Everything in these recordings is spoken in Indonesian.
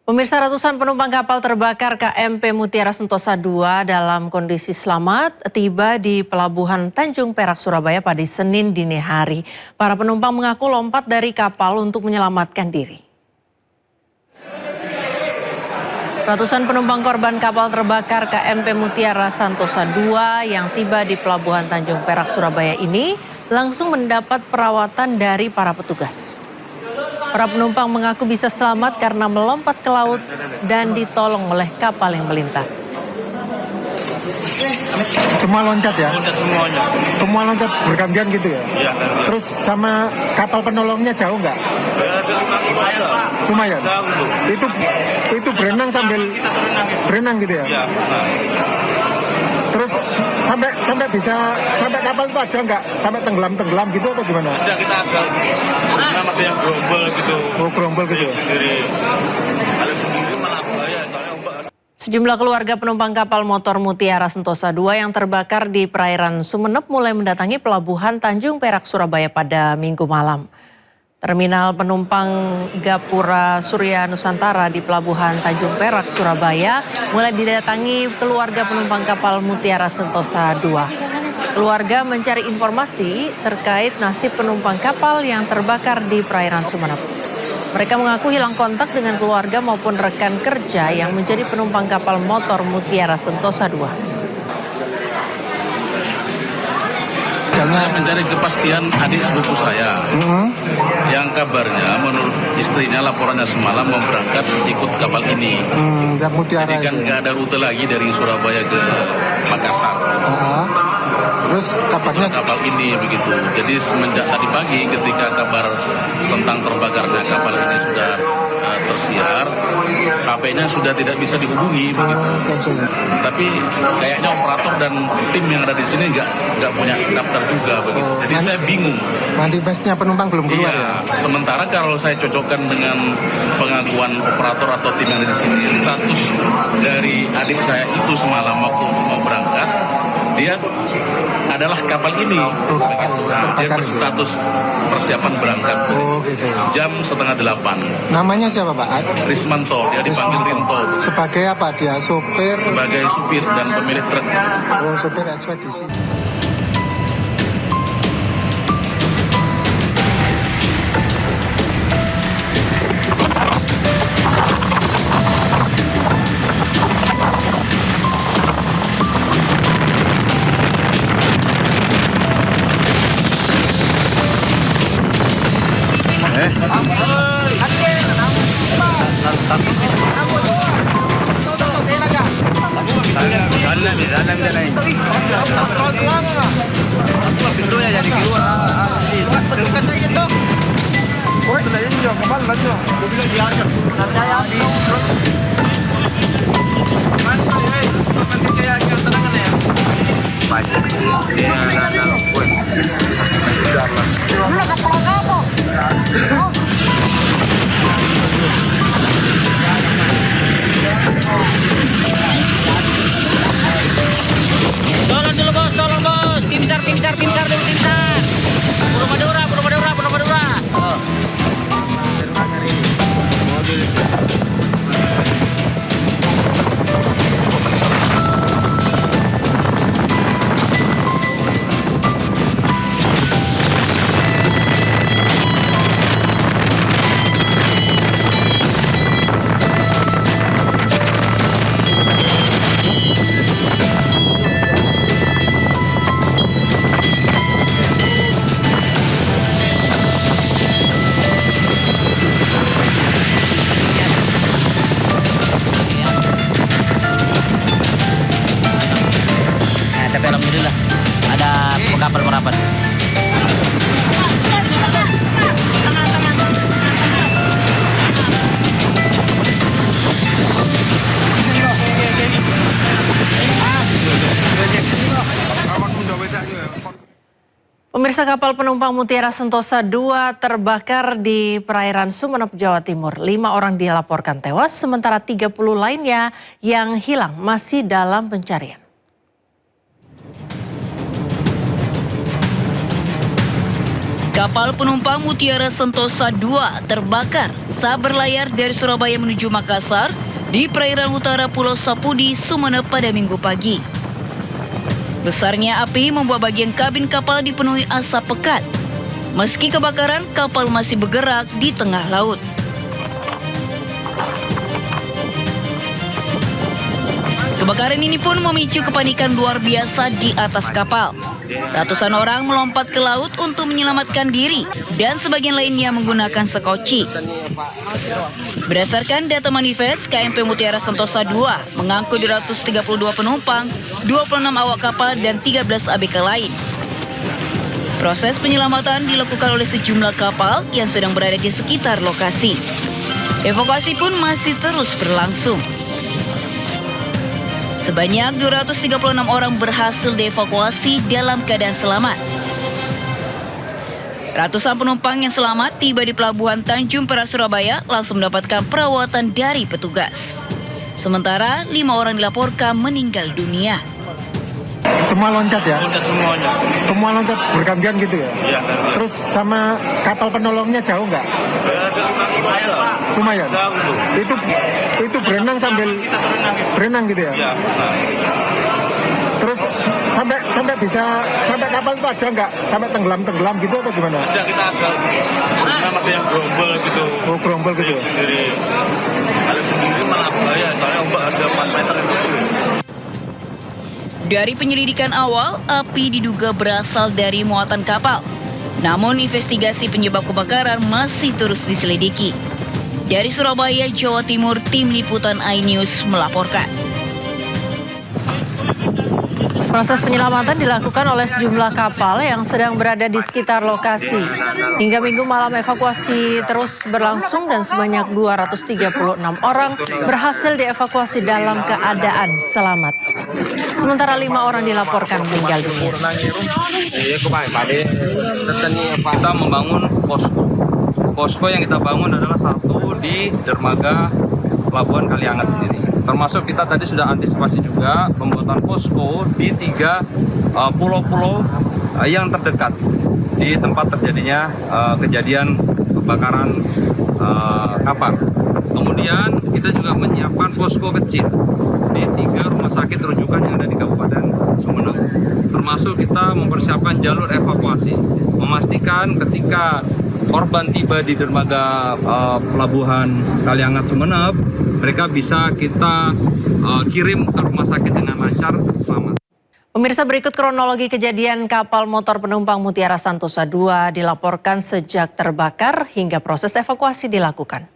Pemirsa, ratusan penumpang kapal terbakar KMP Mutiara Sentosa II dalam kondisi selamat tiba di Pelabuhan Tanjung Perak, Surabaya pada Senin dini hari. Para penumpang mengaku lompat dari kapal untuk menyelamatkan diri. Ratusan penumpang korban kapal terbakar KMP Mutiara Sentosa II yang tiba di Pelabuhan Tanjung Perak, Surabaya ini langsung mendapat perawatan dari para petugas. Para penumpang mengaku bisa selamat karena melompat ke laut dan ditolong oleh kapal yang melintas. Semua loncat ya? Loncat semuanya. Semua loncat bergantian gitu ya? Iya. Terus sama kapal penolongnya jauh nggak? Lumayan, Pak. Lumayan? Jauh. Itu berenang sambil berenang gitu ya? Iya. Terus sampai kapal itu ada nggak? Sampai tenggelam gitu atau gimana? Sudah kita agak ada yang gerombol gitu. Oh, gerombol gitu ya? Kalau sendiri malah bahaya. Sejumlah keluarga penumpang kapal motor Mutiara Sentosa II yang terbakar di perairan Sumeneb mulai mendatangi Pelabuhan Tanjung Perak, Surabaya pada Minggu malam. Terminal penumpang Gapura Surya Nusantara di Pelabuhan Tanjung Perak, Surabaya mulai didatangi keluarga penumpang kapal Mutiara Sentosa II. Keluarga mencari informasi terkait nasib penumpang kapal yang terbakar di perairan Sumeneb. Mereka mengaku hilang kontak dengan keluarga maupun rekan kerja yang menjadi penumpang kapal motor Mutiara Sentosa II. Saya mencari kepastian adik sepupu saya, yang kabarnya menurut istrinya laporannya semalam mau berangkat ikut kapal ini. Yang Mutiara. Jadi kan nggak ada rute lagi dari Surabaya ke Makassar. Terus kabarnya kapal ini begitu. Jadi semenjak tadi pagi ketika kabar tentang terbakarnya kapal ini sudah tersiar, HP-nya sudah tidak bisa dihubungi begitu. Tapi kayaknya operator dan tim yang ada di sini nggak punya daftar juga begitu. Jadi saya bingung. Manifestnya penumpang belum keluar ya? Sementara kalau saya cocokkan dengan pengakuan operator atau tim yang ada di sini, status dari adik saya itu semalam waktu mau berangkat, dia adalah kapal ini. Begitu. Nah, dia berstatus persiapan berangkat. Oh gitu. Jam 7:30. Namanya siapa Pak? Rismanto, dia dipanggil Rinto. Sebagai apa dia? Sopir? Sebagai supir dan pemilik truk. Oh, sopir ekspedisi. Tolong dulu bos, tim sar dulu, tim sar. Puro Madura. Tapi alhamdulillah ada kapal merapat. Pemirsa, kapal penumpang Mutiara Sentosa II terbakar di perairan Sumeneb, Jawa Timur. 5 orang dilaporkan tewas, sementara 30 lainnya yang hilang masih dalam pencarian. Kapal penumpang Mutiara Sentosa II terbakar saat berlayar dari Surabaya menuju Makassar di perairan utara Pulau Sapudi, Sumeneb pada Minggu pagi. Besarnya api membuat bagian kabin kapal dipenuhi asap pekat. Meski kebakaran, kapal masih bergerak di tengah laut. Kebakaran ini pun memicu kepanikan luar biasa di atas kapal. Ratusan orang melompat ke laut untuk menyelamatkan diri dan sebagian lainnya menggunakan sekoci. Berdasarkan data manifest, KMP Mutiara Sentosa II mengangkut 232 penumpang, 26 awak kapal dan 13 ABK lain. Proses penyelamatan dilakukan oleh sejumlah kapal yang sedang berada di sekitar lokasi. Evakuasi pun masih terus berlangsung. Sebanyak 236 orang berhasil dievakuasi dalam keadaan selamat. Ratusan penumpang yang selamat tiba di Pelabuhan Tanjung Perak, Surabaya langsung mendapatkan perawatan dari petugas. Sementara 5 orang dilaporkan meninggal dunia. Semua loncat ya? Loncat semuanya. Semua loncat bergantian gitu ya? Iya, gantian. Terus sama kapal penolongnya jauh nggak? Lumayan. Itu berenang sambil berenang gitu ya? Iya. Terus sampai kapal itu ada nggak? Sampai tenggelam gitu atau gimana? Sudah kita agak ada yang gerombol gitu. Oh, gerombol gitu ya? Kalau sendiri malah bahaya, soalnya ombak ada 4 meter itu. Dari penyelidikan awal, api diduga berasal dari muatan kapal. Namun investigasi penyebab kebakaran masih terus diselidiki. Dari Surabaya, Jawa Timur, Tim Liputan iNews melaporkan. Proses penyelamatan dilakukan oleh sejumlah kapal yang sedang berada di sekitar lokasi. Hingga Minggu malam evakuasi terus berlangsung dan sebanyak 236 orang berhasil dievakuasi dalam keadaan selamat. Sementara 5 orang dilaporkan meninggal dunia. Kita membangun posko. Posko yang kita bangun adalah satu di dermaga Pelabuhan Kaliangat sendiri. Termasuk kita tadi sudah antisipasi juga pembuatan posko di 3 pulau-pulau yang terdekat di tempat terjadinya kejadian kebakaran kapal. Kemudian kita juga menyiapkan posko kecil di 3 rumah sakit rujukan yang ada di Kabupaten Sumeneb. Termasuk kita mempersiapkan jalur evakuasi, memastikan ketika korban tiba di dermaga Pelabuhan Kaliangat Sumeneb, mereka bisa kita kirim ke rumah sakit dengan lancar, selamat. Pemirsa, berikut kronologi kejadian kapal motor penumpang Mutiara Sentosa II dilaporkan sejak terbakar hingga proses evakuasi dilakukan.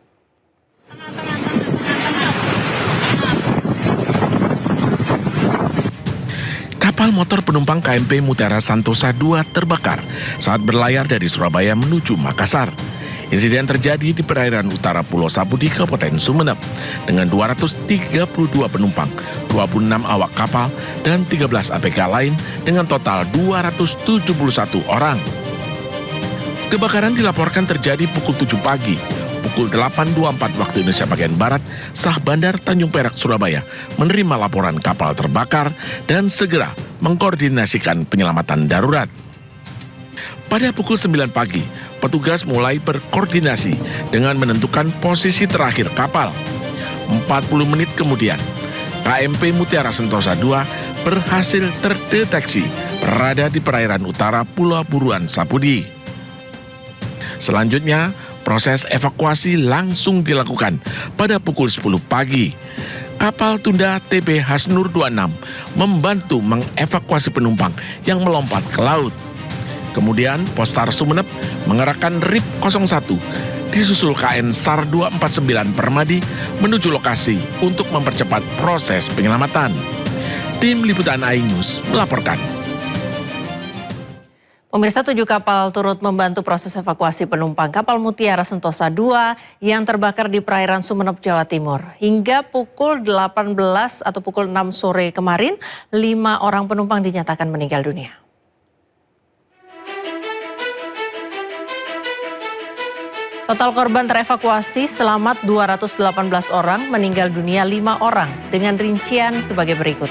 Kapal motor penumpang KMP Mutiara Sentosa II terbakar saat berlayar dari Surabaya menuju Makassar. Insiden terjadi di perairan utara Pulau Sapudi, Kabupaten Sumeneb, dengan 232 penumpang, 26 awak kapal, dan 13 ABK lain dengan total 271 orang. Kebakaran dilaporkan terjadi pukul 7 pagi. Pukul 8.24 waktu Indonesia bagian Barat, Sah Bandar Tanjung Perak, Surabaya menerima laporan kapal terbakar dan segera mengkoordinasikan penyelamatan darurat. Pada pukul 9 pagi, petugas mulai berkoordinasi dengan menentukan posisi terakhir kapal. 40 menit kemudian, KMP Mutiara Sentosa II berhasil terdeteksi berada di perairan utara Pulau Buruan Sapudi. Selanjutnya, proses evakuasi langsung dilakukan pada pukul 10 pagi. Kapal tunda TB Hasnur 26 membantu mengevakuasi penumpang yang melompat ke laut. Kemudian Postar Sumeneb mengerahkan RIP 01 disusul KN SAR 249 Permadi menuju lokasi untuk mempercepat proses penyelamatan. Tim Liputan iNews melaporkan. Pemirsa, 7 kapal turut membantu proses evakuasi penumpang kapal Mutiara Sentosa II yang terbakar di perairan Sumeneb, Jawa Timur. Hingga pukul 18 atau pukul 6 sore kemarin, 5 orang penumpang dinyatakan meninggal dunia. Total korban terevakuasi selamat 218 orang, meninggal dunia 5 orang dengan rincian sebagai berikut.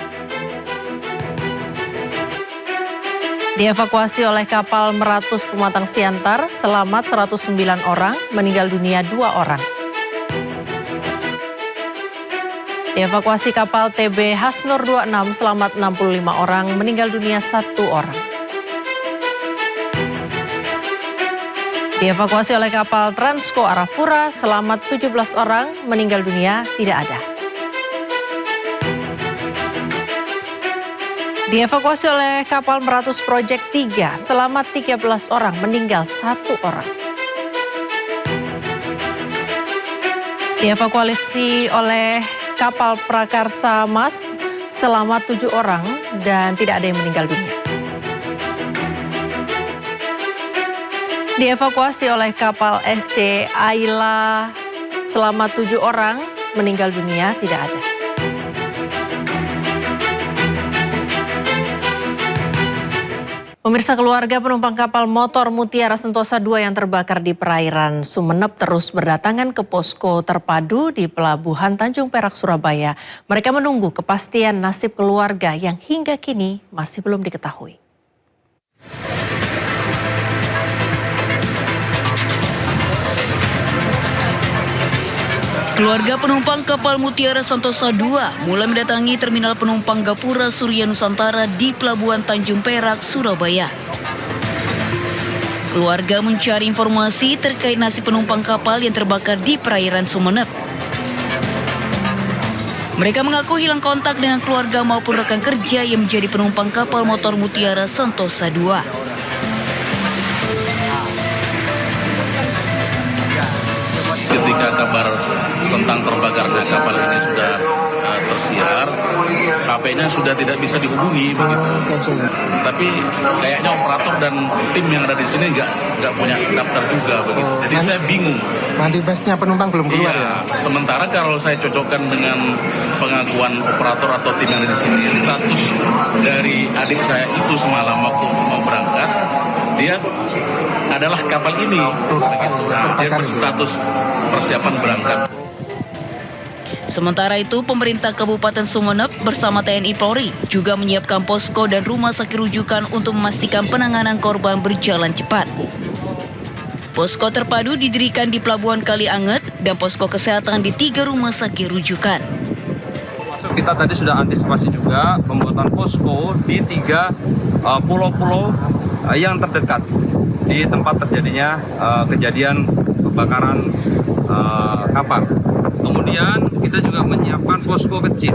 Dievakuasi oleh kapal Meratus Pematang Siantar, selamat 109 orang, meninggal dunia 2 orang. Dievakuasi kapal TB Hasnur 26, selamat 65 orang, meninggal dunia 1 orang. Dievakuasi oleh kapal Transco Arafura, selamat 17 orang, meninggal dunia tidak ada. Dievakuasi oleh kapal Meratus Project 3, selamat 13 orang, meninggal 1 orang. Dievakuasi oleh kapal Prakarsa Mas, selamat 7 orang dan tidak ada yang meninggal dunia. Dievakuasi oleh kapal SC Ayla, selamat 7 orang, meninggal dunia tidak ada. Pemirsa, keluarga penumpang kapal motor Mutiara Sentosa 2 yang terbakar di perairan Sumeneb terus berdatangan ke posko terpadu di Pelabuhan Tanjung Perak, Surabaya. Mereka menunggu kepastian nasib keluarga yang hingga kini masih belum diketahui. Keluarga penumpang kapal Mutiara Sentosa 2 mulai mendatangi terminal penumpang Gapura Surya Nusantara di Pelabuhan Tanjung Perak, Surabaya. Keluarga mencari informasi terkait nasib penumpang kapal yang terbakar di perairan Sumeneb. Mereka mengaku hilang kontak dengan keluarga maupun rekan kerja yang menjadi penumpang kapal motor Mutiara Sentosa 2. Ketika kabar tentang terbakarnya kapal ini sudah tersiar, HP-nya sudah tidak bisa dihubungi begitu. Tapi kayaknya operator dan tim yang ada di sini nggak punya daftar juga begitu. Jadi saya bingung. Manifestnya penumpang belum keluar ya? Sementara kalau saya cocokkan dengan pengakuan operator atau tim yang ada di sini, status dari adik saya itu semalam waktu mau berangkat, dia adalah kapal ini. Begitu. Nah, dia berstatus persiapan berangkat. Sementara itu, pemerintah Kabupaten Sumeneb bersama TNI Polri juga menyiapkan posko dan rumah sakit rujukan untuk memastikan penanganan korban berjalan cepat. Posko terpadu didirikan di Pelabuhan Kalianget dan posko kesehatan di 3 rumah sakit rujukan. Kita tadi sudah antisipasi juga pembuatan posko di 3 pulau-pulau yang terdekat di tempat terjadinya kejadian kebakaran kapal. Kemudian kita juga menyiapkan posko kecil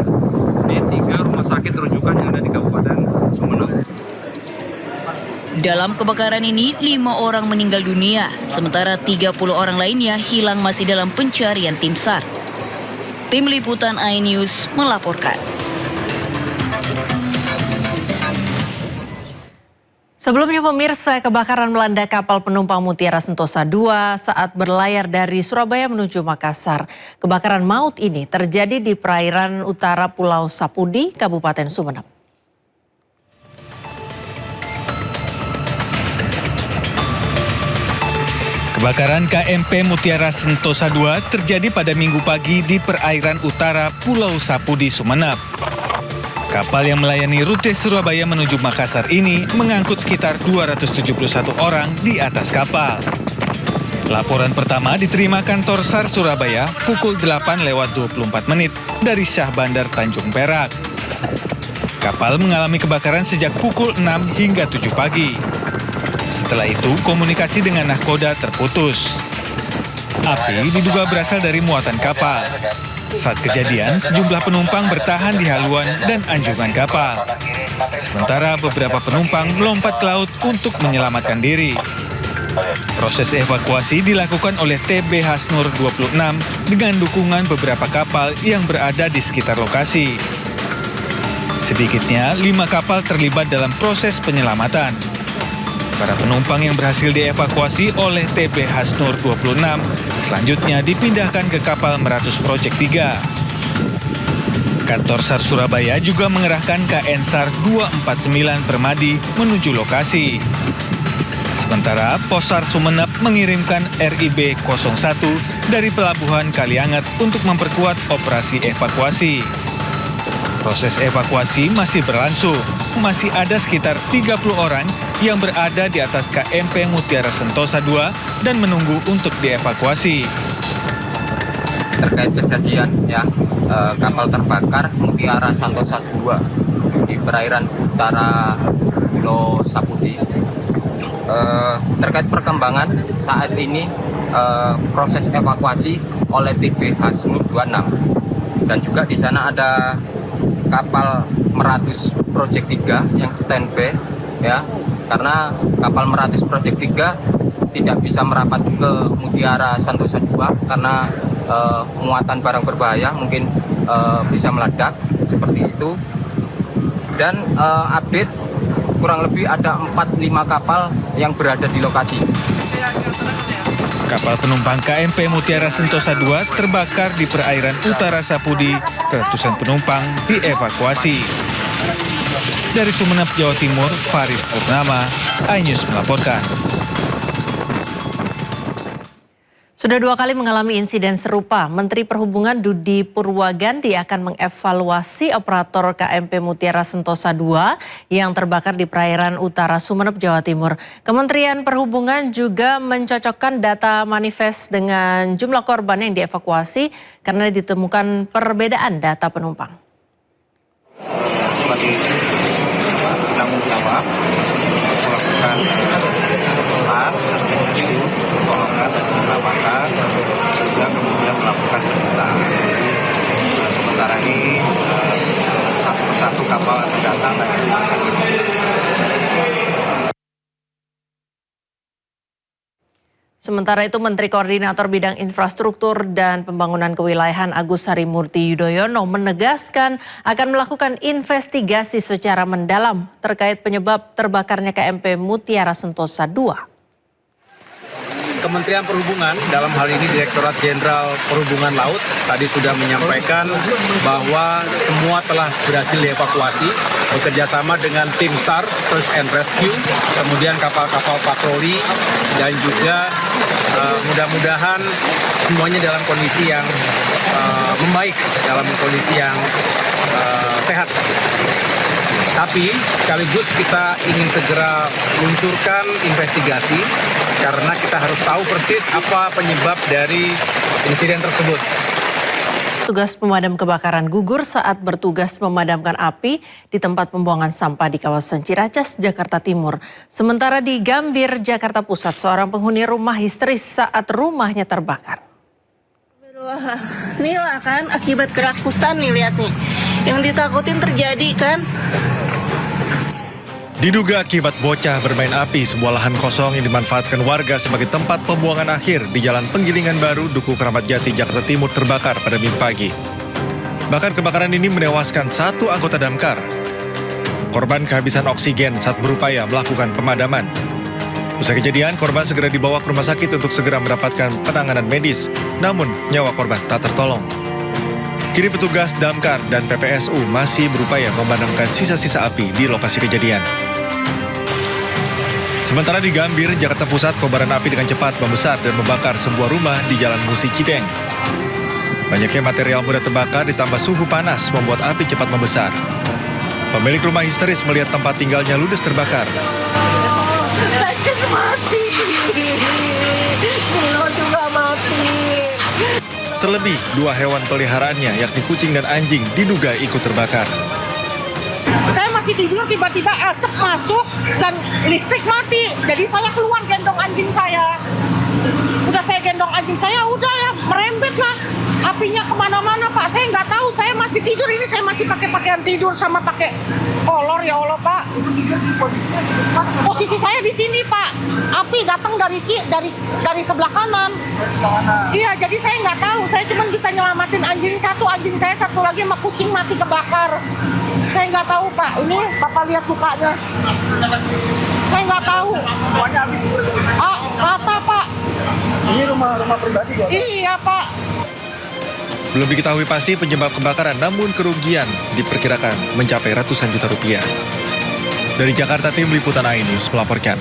di 3 rumah sakit rujukan yang ada di Kabupaten Sumeneb. Dalam kebakaran ini, 5 orang meninggal dunia, sementara 30 orang lainnya hilang masih dalam pencarian tim SAR. Tim Liputan iNews melaporkan. Sebelumnya pemirsa, kebakaran melanda kapal penumpang Mutiara Sentosa 2 saat berlayar dari Surabaya menuju Makassar. Kebakaran maut ini terjadi di perairan utara Pulau Sapudi, Kabupaten Sumeneb. Kebakaran KMP Mutiara Sentosa 2 terjadi pada Minggu pagi di perairan utara Pulau Sapudi, Sumeneb. Kapal yang melayani rute Surabaya menuju Makassar ini mengangkut sekitar 271 orang di atas kapal. Laporan pertama diterima kantor SAR Surabaya pukul 8:24 dari Syah Bandar Tanjung Perak. Kapal mengalami kebakaran sejak pukul 6 hingga 7 pagi. Setelah itu, komunikasi dengan nahkoda terputus. Api diduga berasal dari muatan kapal. Saat kejadian, sejumlah penumpang bertahan di haluan dan anjungan kapal. Sementara beberapa penumpang melompat ke laut untuk menyelamatkan diri. Proses evakuasi dilakukan oleh TB Hasnur 26 dengan dukungan beberapa kapal yang berada di sekitar lokasi. Sedikitnya 5 kapal terlibat dalam proses penyelamatan. Para penumpang yang berhasil dievakuasi oleh TB Hasnur 26 selanjutnya dipindahkan ke kapal Meratus Project 3. Kantor SAR Surabaya juga mengerahkan KN SAR 249 Permadi menuju lokasi. Sementara Pos SAR Sumeneb mengirimkan RIB 01 dari Pelabuhan Kalianget untuk memperkuat operasi evakuasi. Proses evakuasi masih berlangsung. Masih ada sekitar 30 orang yang berada di atas KMP Mutiara Sentosa II dan menunggu untuk dievakuasi. Terkait kejadian kapal terbakar Mutiara Sentosa II di perairan utara Pulau Sapudi. Terkait perkembangan saat ini proses evakuasi oleh TBH Smooth 26 dan juga di sana ada kapal Meratus Project 3 yang standby karena kapal Meratus Project 3 tidak bisa merapat ke Mutiara Sentosa II karena muatan barang berbahaya mungkin bisa meledak seperti itu. Dan update kurang lebih ada 4-5 kapal yang berada di lokasi. Kapal penumpang KMP Mutiara Sentosa II terbakar di perairan utara Sapudi. Ratusan penumpang dievakuasi. Dari Sumeneb, Jawa Timur, Faris Purnama, iNews melaporkan. Sudah 2 kali mengalami insiden serupa, Menteri Perhubungan Dudi Purwagandi akan mengevaluasi operator KMP Mutiara Sentosa II yang terbakar di perairan utara Sumeneb, Jawa Timur. Kementerian Perhubungan juga mencocokkan data manifest dengan jumlah korban yang dievakuasi karena ditemukan perbedaan data penumpang. Sebagai penanggung jawab melakukan SAR, pertolongan dan penyelamatan, juga kemudian melakukan pendataan. Sementara ini satu persatu kapal akan datang dan Sementara itu Menteri Koordinator Bidang Infrastruktur dan Pembangunan Kewilayahan Agus Harimurti Yudhoyono menegaskan akan melakukan investigasi secara mendalam terkait penyebab terbakarnya KMP Mutiara Sentosa II. Kementerian Perhubungan dalam hal ini Direktorat Jenderal Perhubungan Laut tadi sudah menyampaikan bahwa semua telah berhasil dievakuasi bekerjasama dengan tim SAR Search and Rescue, kemudian kapal-kapal patroli dan juga mudah-mudahan semuanya dalam kondisi yang membaik, dalam kondisi yang sehat. Tapi sekaligus kita ingin segera luncurkan investigasi karena kita harus tahu persis apa penyebab dari insiden tersebut. Petugas pemadam kebakaran gugur saat bertugas memadamkan api di tempat pembuangan sampah di kawasan Ciracas, Jakarta Timur. Sementara di Gambir, Jakarta Pusat, seorang penghuni rumah histeris saat rumahnya terbakar. Nih lah kan akibat kerakusan nih, lihat nih. Yang ditakutin terjadi kan. Diduga akibat bocah bermain api, sebuah lahan kosong yang dimanfaatkan warga sebagai tempat pembuangan akhir di Jalan Penggilingan Baru, Duku Keramat Jati, Jakarta Timur terbakar pada Minggu pagi. Bahkan kebakaran ini menewaskan 1 anggota damkar. Korban kehabisan oksigen saat berupaya melakukan pemadaman. Usai kejadian, korban segera dibawa ke rumah sakit untuk segera mendapatkan penanganan medis. Namun, nyawa korban tak tertolong. Kini petugas damkar dan PPSU masih berupaya memadamkan sisa-sisa api di lokasi kejadian. Sementara di Gambir, Jakarta Pusat, kobaran api dengan cepat membesar dan membakar sebuah rumah di Jalan Musi Cideng. Banyaknya material mudah terbakar ditambah suhu panas membuat api cepat membesar. Pemilik rumah histeris melihat tempat tinggalnya ludes terbakar. Mati. Nino juga mati. Terlebih, 2 hewan peliharaannya yakni kucing dan anjing diduga ikut terbakar. Saya masih tidur, tiba-tiba asap masuk dan listrik mati. Jadi saya keluar gendong anjing saya. Udah saya gendong anjing saya, udah ya merembet lah. Apinya kemana-mana Pak, saya nggak tahu. Saya masih tidur ini, saya masih pakai pakaian tidur sama pakai kolor ya Allah Pak. Posisi saya di sini Pak. Api datang dari sebelah kanan. Iya, jadi saya nggak tahu. Saya cuma bisa nyelamatin anjing saya satu lagi sama kucing mati kebakar. Saya nggak tahu Pak. Ini Bapak lihat mukanya. Saya nggak tahu. Rata Pak. Ini rumah pribadi Pak? Iya Pak. Belum diketahui pasti penyebab kebakaran, namun kerugian diperkirakan mencapai ratusan juta rupiah. Dari Jakarta, tim liputan iNews melaporkan.